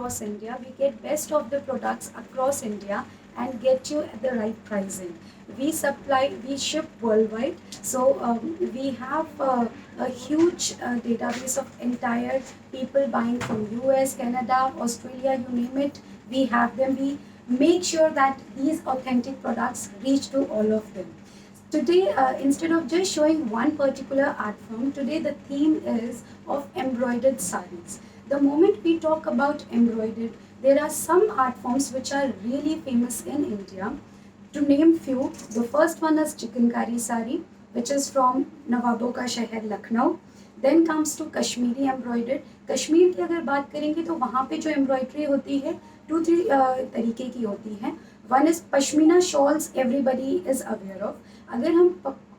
across India. We get best of the products across India and get you at the right pricing. We supply, we ship worldwide. So we have a huge database of entire people buying from US, Canada, Australia, you name it. We have them. We make sure that these authentic products reach to all of them. Today, instead of just showing one particular art form, today the theme is of embroidered sarees. The moment we talk about embroidered, there are some art forms which are really famous in India. To name few, the first one is Chikankari sari, which is from Nawabon का शहर Lucknow. Then comes to Kashmiri embroidered. Kashmir की अगर बात करेंगे तो वहाँ पे जो एम्ब्रॉयडरी होती है 2-3 तरीके की होती है. One is pashmina shawls, everybody is aware of. अगर हम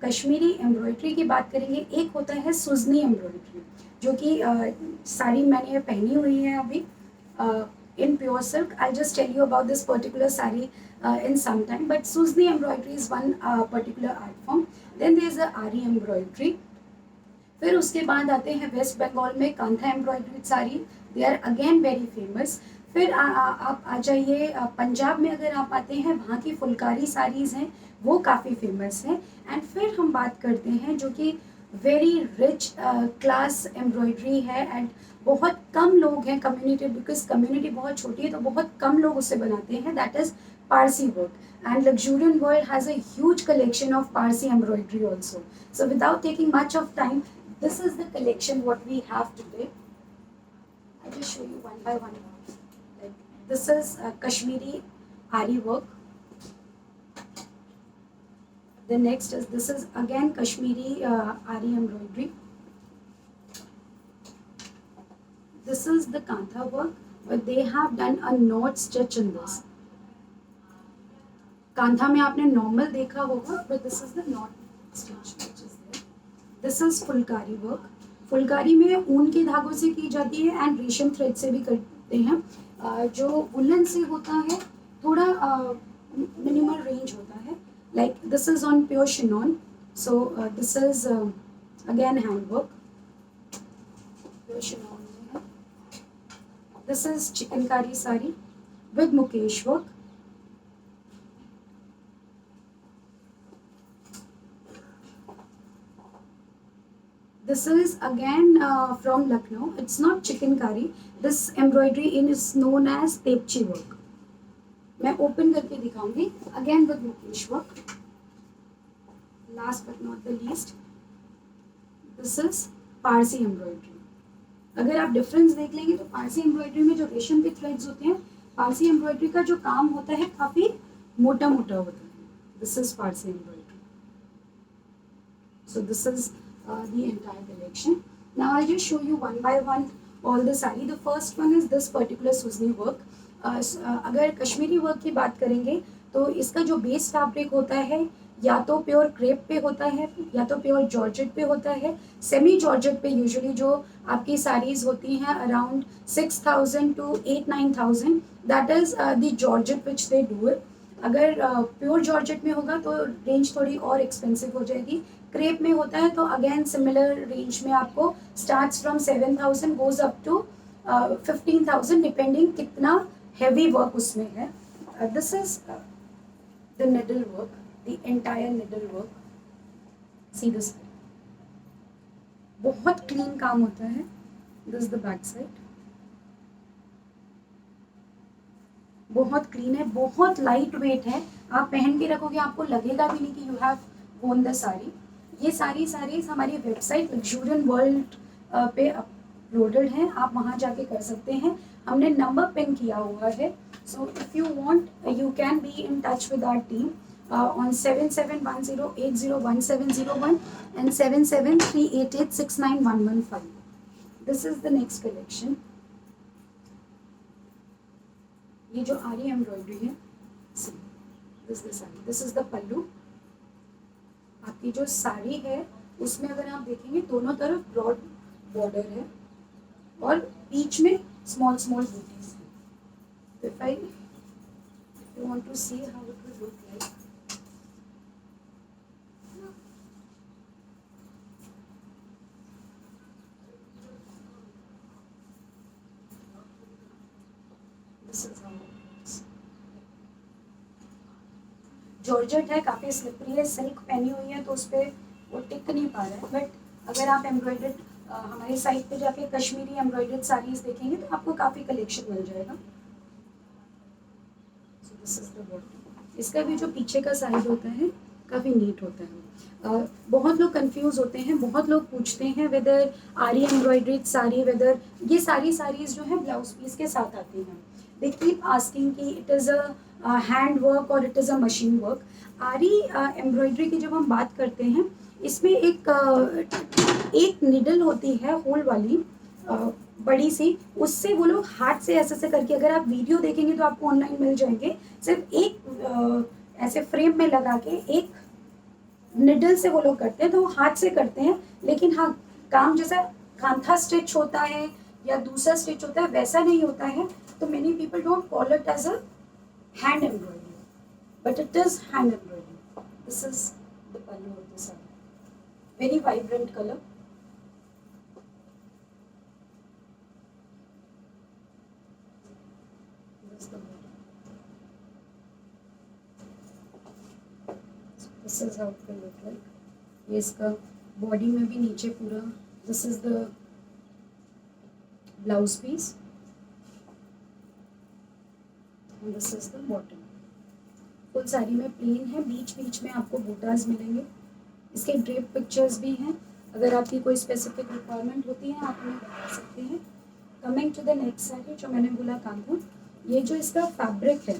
कश्मीरी एम्ब्रॉयडरी की बात करेंगे, एक होता है सुजनी एम्ब्रॉयडरी, जो कि साड़ी मैंने पहनी हुई है अभी in pure silk. I'll just tell you about this particular sari in some time. But Suzni embroidery is one particular art form. Then there is a Ari embroidery. फिर उसके बाद आते हैं वेस्ट बंगाल में kantha embroidery sari. They are again very famous. फिर आप आ जाइए पंजाब में, अगर आप आते हैं वहाँ की फुलकारी साड़ीज़ हैं, वो काफ़ी फेमस हैं. एंड फिर हम बात करते हैं जो कि वेरी रिच क्लास एम्ब्रॉयडरी है एंड बहुत कम लोग हैं कम्युनिटी, बिकॉज कम्युनिटी बहुत छोटी है तो बहुत कम लोग उसे बनाते हैं. That is Parsi work. And Luxuriant World has a huge collection of Parsi embroidery also. So without taking much of time, this is the collection what we have today. I'll just show you one by one. Like this is Kashmiri Ari work. The next is, this is again Kashmiri Ari embroidery. This is the Kantha work, but they have done a knot stitch in this. कांथा में आपने normal देखा होगा, but this is the knot stitch which is there. This is phulkari work. Phulkari में ऊन के धागों से की जाती है एंड रेशम थ्रेड से भी करते हैं. जो वुलन से होता है थोड़ा मिनिमल रेंज होता है. Like this is on pure chiffon. So this is again hand work, pure chiffon में है. This is chikankari sari with mukaish work. This is again from Lucknow. It's not chikankari. This embroidery is known as tepchi work. मैं open करके दिखाऊंगी. Again with Mukesh work. Last but not the least, this is Parsi embroidery. अगर आप difference देख लेंगे तो Parsi embroidery में जो रेशम के threads होते हैं, Parsi embroidery का जो काम होता है काफी मोटा मोटा होता है. This is Parsi embroidery. So this is the entire collection. Now I'll just show you one by one all the sari. The first one is this particular Suzni work. अगर कश्मीरी वर्क की बात करेंगे तो इसका जो बेस फैब्रिक होता है या तो प्योर क्रेप पे होता है या तो प्योर जॉर्जेट पे होता है. सेमी जॉर्जेट पे यूजुअली जो आपकी साड़ीज़ होती हैं around 6,000 to 8-9,000, that is the georgette which they do it. अगर प्योर जॉर्जेट में होगा तो रेंज थोड़ी और एक्सपेंसिव हो जाएगी. क्रेप में होता है तो अगेन सिमिलर रेंज में आपको starts from 7,000 goes up to 15,000 depending कितना हैवी वर्क उसमें है. This is the needle work, the entire needle work. See this, बहुत क्लीन काम होता है. This is the back side. बहुत क्लीन है, बहुत लाइट वेट है. आप पहन के रखोगे आपको लगेगा भी नहीं कि you have won the sari. ये सारी साड़ीज़ हमारी वेबसाइट लग्जूरियन वर्ल्ड पे अपलोडेड हैं. आप वहाँ जाके कर सकते हैं. हमने नंबर पिन किया हुआ है. So if you want you can be in touch with our team on 7710801701 and 7738869115. This is the next collection. ये जो आरी एम्ब्रॉयडरी है, दिस इज द पल्लू. आपकी जो साड़ी है उसमें अगर आप देखेंगे दोनों तरफ ब्रॉड बॉर्डर है और बीच में स्मॉल स्मॉल बूटीज है. If you want to see how it will look like, this is how georgette है, काफ़ी स्लिपरी है, सिल्क पहनी हुई है तो उस पर वो टिक नहीं पा रहा है। बट अगर आप एम्ब्रॉयडर्ड हमारी साइट पे जाके कश्मीरी एम्ब्रॉयडर्ड साड़ीज देखेंगे तो आपको काफ़ी कलेक्शन मिल जाएगा। सो दिस इज द बॉडी। इसका भी जो पीछे का साइड होता है काफ़ी नीट होता है। बहुत लोग कंफ्यूज होते हैं, बहुत लोग पूछते हैं वेदर आरी एम्ब्रॉयडर्ड साड़ी, वेदर ये सारी साड़ीज जो है ब्लाउज पीस के साथ आती हैं। दे कीप आस्किंग कि it is a hand work और it is a machine work. Aari embroidery की जब हम बात करते हैं, इसमें एक निडल होती है होल वाली, बड़ी सी, उससे वो लोग हाथ से ऐसे ऐसे करके, अगर आप वीडियो देखेंगे तो आपको ऑनलाइन मिल जाएंगे, सिर्फ एक ऐसे फ्रेम में लगा के एक निडल से वो लोग करते हैं, तो वो हाथ से करते हैं। लेकिन हाँ, काम जैसा कांथा स्टिच होता है या दूसरा स्टिच होता है वैसा नहीं होता है, तो many people don't call it as a hand embroidery, but it is hand embroidery. This is the pallu of the saree. Very vibrant color. This is the body. So this is how it will look like. ये इसका body में भी नीचे पूरा, this is the blouse piece and this is the bottom. Full sari में plain है, बीच बीच में आपको बूटाज मिलेंगे। इसके ड्रेप पिक्चर्स भी हैं, अगर आपकी कोई स्पेसिफिक रिक्वायरमेंट होती है आप हमें बता सकते हैं। Coming to the next sari, जो मैंने बोला कांधा, ये जो इसका फैब्रिक है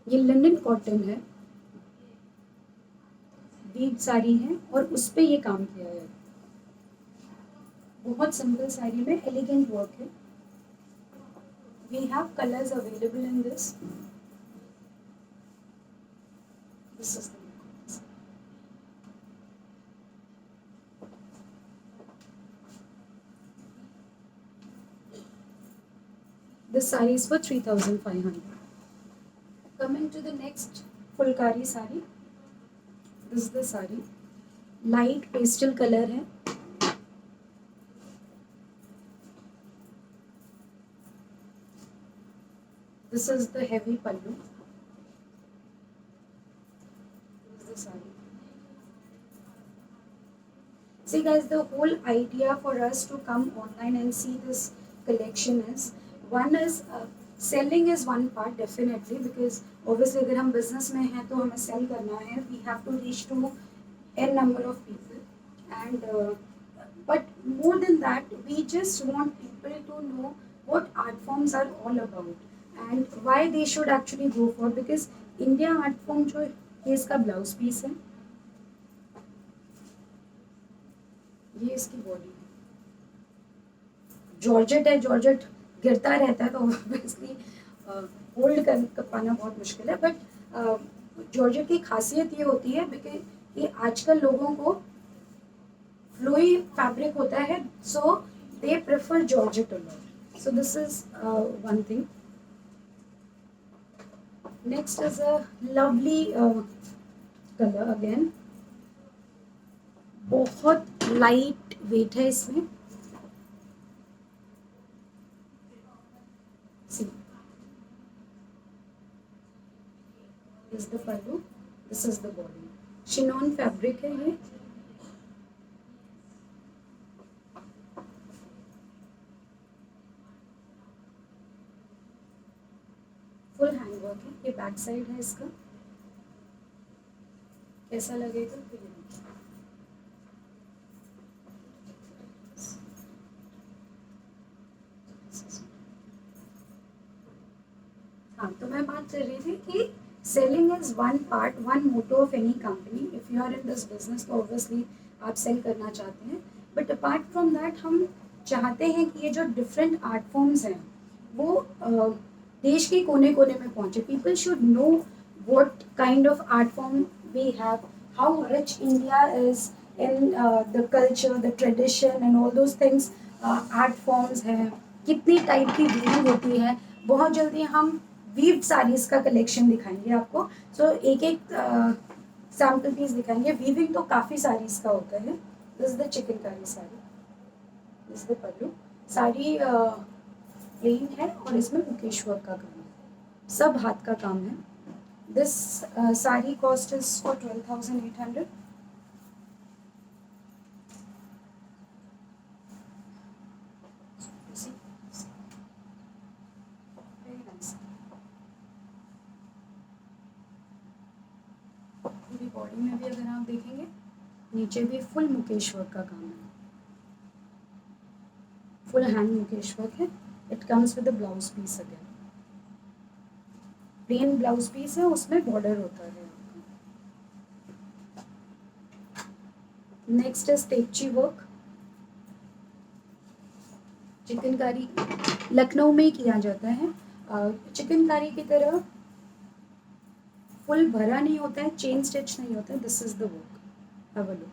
ये लिनन कॉटन है, वीव साड़ी है और उस पर ये काम किया है। बहुत सिंपल साड़ी में एलिगेंट वर्क है। We have colors available in this. This is the look. This saree is for 3,500. Coming to the next Phulkari sari, this is the saree. Light pastel color है। This is the heavy pallu. This is the saree. See guys, the whole idea for us to come online and see this collection is, one is selling is one part definitely, because obviously अगर हम business में हैं तो हमें sell करना है, we have to reach to n number of people, and but more than that we just want people to know what art forms are all about and why they should actually go for, because India art form जो ये इसका blouse piece है, ये इसकी body है। Georgette है, georgette गिरता रहता है तो ऑब्वियसली होल्ड कर पाना बहुत मुश्किल है, बट जॉर्जेट की खासियत ये होती है बिकॉज ये आजकल लोगों को फ्लोई फैब्रिक होता है, so they prefer georgette a lot. So this is one thing. Next is a lovely colour again, बहुत लाइट वेट है इसमें। See is the pallu, this is the body. Chiffon fabric है ये। फुल हैंड वर्क है, ये back side है इसका। कैसा लगेगा तो ये हाँ, तो मैं बात कर रही थी कि selling is one part, one motto of any company. If you are in this business तो ऑब्वियसली आप सेल करना चाहते हैं, बट अपार्ट फ्रॉम दैट हम चाहते हैं कि ये जो डिफरेंट आर्ट फॉर्म्स हैं वो देश के कोने कोने में पहुंचे। People should know what kind of art form we have, how rich India is in the culture, the tradition and all those things. Art forms हैं, कितनी टाइप की वीविंग होती है। बहुत जल्दी हम वीव्ड साड़ीज का कलेक्शन दिखाएंगे आपको, सो एक एक सैम्पल पीस दिखाएंगे। वीविंग तो काफ़ी साड़ीज का होता है। This is the chikankari sari, this is the pallu. Sari plain है और इसमें मुकेश वर्क का काम है, सब हाथ का काम है। This sari cost is for 12,800। पूरी बॉडी में भी अगर आप देखेंगे, नीचे भी फुल मुकेश वर्क का काम है, फुल हैंड मुकेश वर्क है। It comes with the blouse piece again, plain blouse piece है, उसमें बॉर्डर होता है आपका। Next is tepchi work. Chikankari Lucknow में ही किया जाता है। चिकनकारी की तरह फुल भरा नहीं होता है, चेन स्टिच नहीं होता है। This is the work, have a look.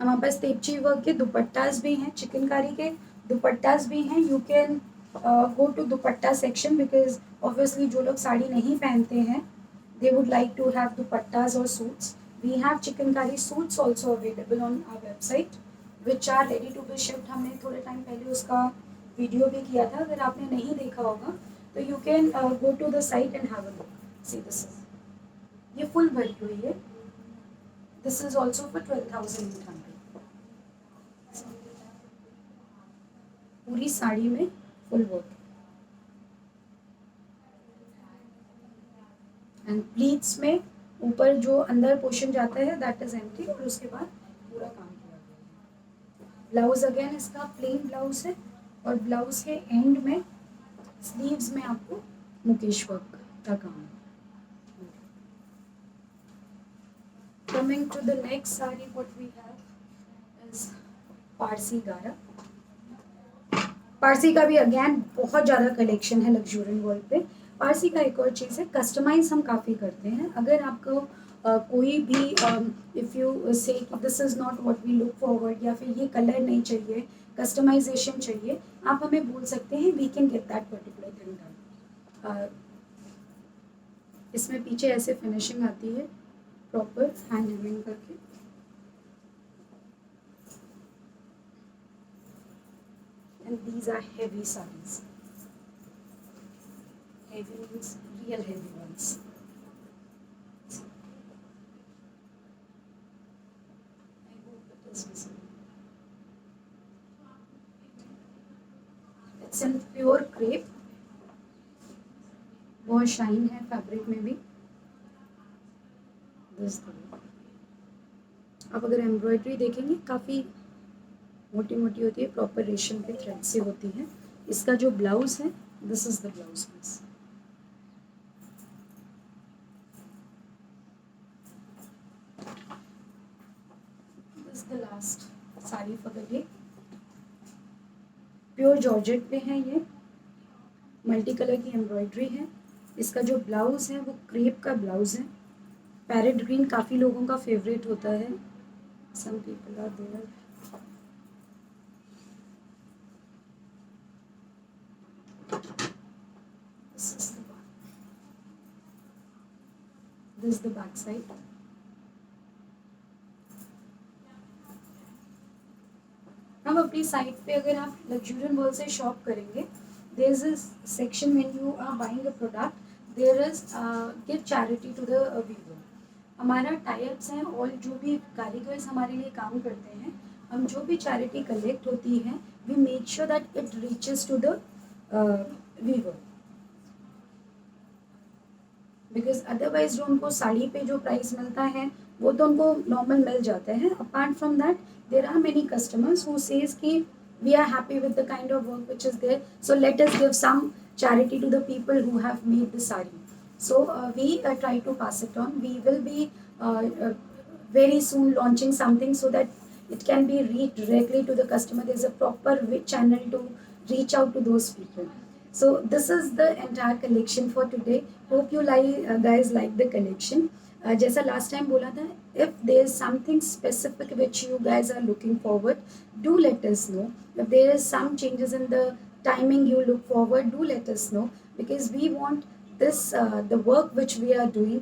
हमारे पास तेपची वर्क के दुपट्टास भी हैं, चिकनकारी के दुपट्टास भी हैं। You can go to dupatta section because obviously जो लोग साड़ी नहीं पहनते हैं they would like to have dupattas और suits. We have chikankari suits also available on our website which are ready to be shift. हमने थोड़े टाइम पहले उसका वीडियो भी किया था, अगर आपने नहीं देखा होगा तो you can go to the site and have a look. See this is, ये फुल भरी हुई है। This is also for 12,800। पूरी साड़ी में फुल वर्क एंड प्लीट्स में ऊपर जो अंदर पोर्शन जाता है दैट इज एम्प्टी और उसके बाद पूरा काम किया गया है। ब्लाउज अगेन इसका प्लेन ब्लाउज है और ब्लाउज के एंड में स्लीव्स में आपको मुकेश वर्क का काम है। Coming to the next sari what we have is Parsi gara. Parsi का भी अगेन बहुत ज़्यादा कलेक्शन है लग्जूरियन वर्ल्ड पे। पारसी का एक और चीज़ है, कस्टमाइज हम काफ़ी करते हैं। अगर आपको कोई भी इफ़ यू से कि this is not what we look forward या फिर ये कलर नहीं चाहिए, कस्टमाइजेशन चाहिए, आप हमें बोल सकते हैं, we can get that particular thing done. इसमें पीछे ऐसे फिनिशिंग आती है प्रॉपर हैंड हेमिंग करके। And these are heavy sarees. Heavy means real heavy ones. I hope it is visible. It's in pure crepe. बहुत शाइन है fabric में भी। This the look. आप अगर एम्ब्रॉयडरी देखेंगे काफ़ी मोटी मोटी होती है, प्रॉपर रेशम के थ्रेड से होती है। इसका जो ब्लाउज है, this is the blouse piece. This the last sari for the day. Pure georgette पे है ये, मल्टी कलर की एम्ब्रॉयडरी है। इसका जो ब्लाउज है वो क्रेप का ब्लाउज है। पैरेट ग्रीन काफ़ी लोगों का फेवरेट होता है, some people are there. This is the back side. अब अपनी साइट पे अगर आप लग्जूरियन वर्ल्ड से शॉप करेंगे, there is a section when you are buying a product, there is give charity to the weaver. हमारा टाइप्स हैं और जो भी कारीगर्स हमारे लिए काम करते हैं, हम जो भी चैरिटी कलेक्ट होती है we make sure that it reaches to the weaver, because otherwise जो उनको साड़ी पे जो प्राइस मिलता है वो तो उनको नॉर्मल मिल जाता है। Apart from that there are many customers who says कि we are happy with the kind of work which is there, so let us give some charity to the people who have made the sari. So we try to pass it on. We will be very soon launching something so that it can be reached directly to the customer. There's a proper channel to reach out to those people. So this is the entire collection for today. Hope you guys like the collection. जैसा last time बोला था, if there is something specific which you guys are looking forward, do let us know. If there is some changes in the timing you look forward, do let us know, because we want this the work which we are doing,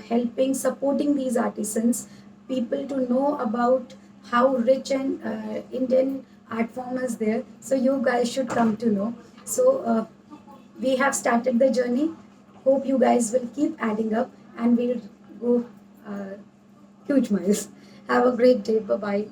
helping supporting these artisans, people to know about how rich and Indian art form is there. So you guys should come to know. So we have started the journey. Hope you guys will keep adding up and we'll go huge miles. Have a great day. Bye bye.